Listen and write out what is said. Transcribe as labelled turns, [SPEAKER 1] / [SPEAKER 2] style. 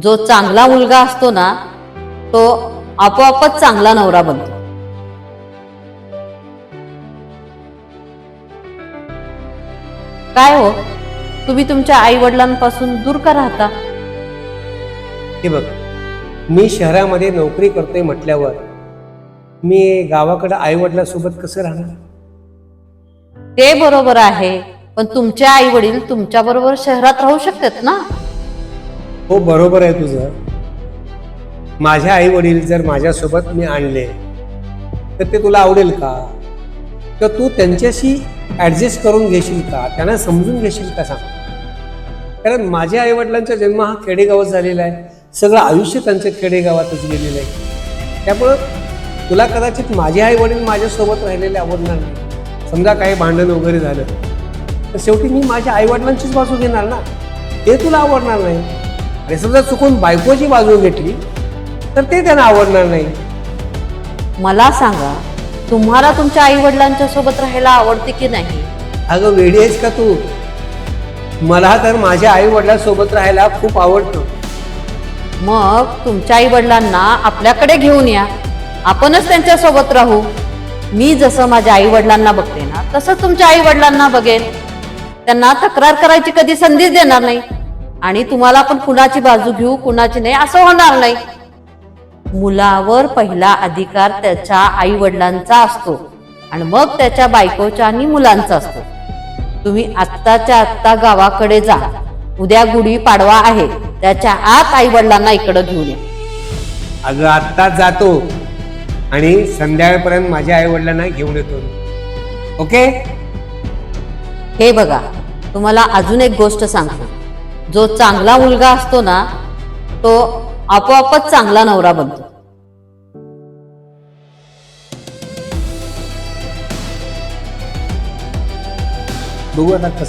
[SPEAKER 1] जो चांगला मुलगा असतो ना तो आपोआपच चांगला नवरा बनतो. काय हो, तुम्ही तुमच्या आई वडिलांपासून दूर का राहता?
[SPEAKER 2] हे बघ, मी शहरामध्ये नोकरी करतोय म्हटल्यावर मी गावाकडे आई वडिलांसोबत कसं राहणार?
[SPEAKER 1] ते बरोबर आहे, पण तुमचे आई वडील तुमच्या बरोबर शहरात राहू शकतात ना.
[SPEAKER 2] हो, बरोबर आहे तुझं. माझ्या आई वडील जर माझ्यासोबत मी आणले तर ते तुला आवडेल का? किंवा तू त्यांच्याशी ऍडजस्ट करून घेशील का? त्यांना समजून घेशील का? सांग. कारण माझ्या आई वडिलांचा जन्म हा खेडेगावात झालेला आहे, सगळं आयुष्य त्यांचं खेडेगावातच गेलेलं आहे. त्यामुळं तुला कदाचित माझे आई वडील माझ्यासोबत राहिलेले आवडणार नाही. समजा काही भांडण वगैरे झालं तर शेवटी मी माझ्या आई वडिलांचीच बाजू घेणार ना, ते तुला आवडणार नाही. आणि समजा चुकून बायकोची बाजू घेतली तर ते त्यांना आवडणार नाही.
[SPEAKER 1] मला सांगा, तुम्हाला तुमच्या आई वडिलांच्या सोबत राहायला आवडते की नाही?
[SPEAKER 2] अगं वेडी आहेस का तू? मला तर माझ्या आई वडिलांसोबत राहायला खूप आवडतं.
[SPEAKER 1] मग तुमच्या आई वडिलांना आपल्याकडे घेऊन या, आपणच त्यांच्या सोबत राहू. मी जसं माझ्या आई वडिलांना बघते ना तसं तुमच्या आई वडिलांना बघेन. त्यांना तक्रार करायची कधी संधीच देणार नाही आणि तुम्हाला पण कुणाची बाजू घेऊ कुणाची नाही असं होणार नाही. मुलावर पहिला अधिकार त्याच्या आई वडिलांचा असतो आणि मग त्याच्या बायकोच्या आणि मुलांचा असतो. तुम्ही आत्ताच्या आत्ता गावाकडे जा. उद्या गुढी पाडवा आहे, त्याच्या आत आई वडिलांना इकडं घेऊन या.
[SPEAKER 2] अगं आत्ताच जातो आणि संध्याकाळपर्यंत माझ्या आई वडिलांना घेऊन येतो. ओके?
[SPEAKER 1] हे बघा, तुम्हाला अजून एक गोष्ट सांगतो. जो चांगला मुलगा असतो ना तो आपोआपच चांगला नवरा बनतो.
[SPEAKER 2] बघू आता कसं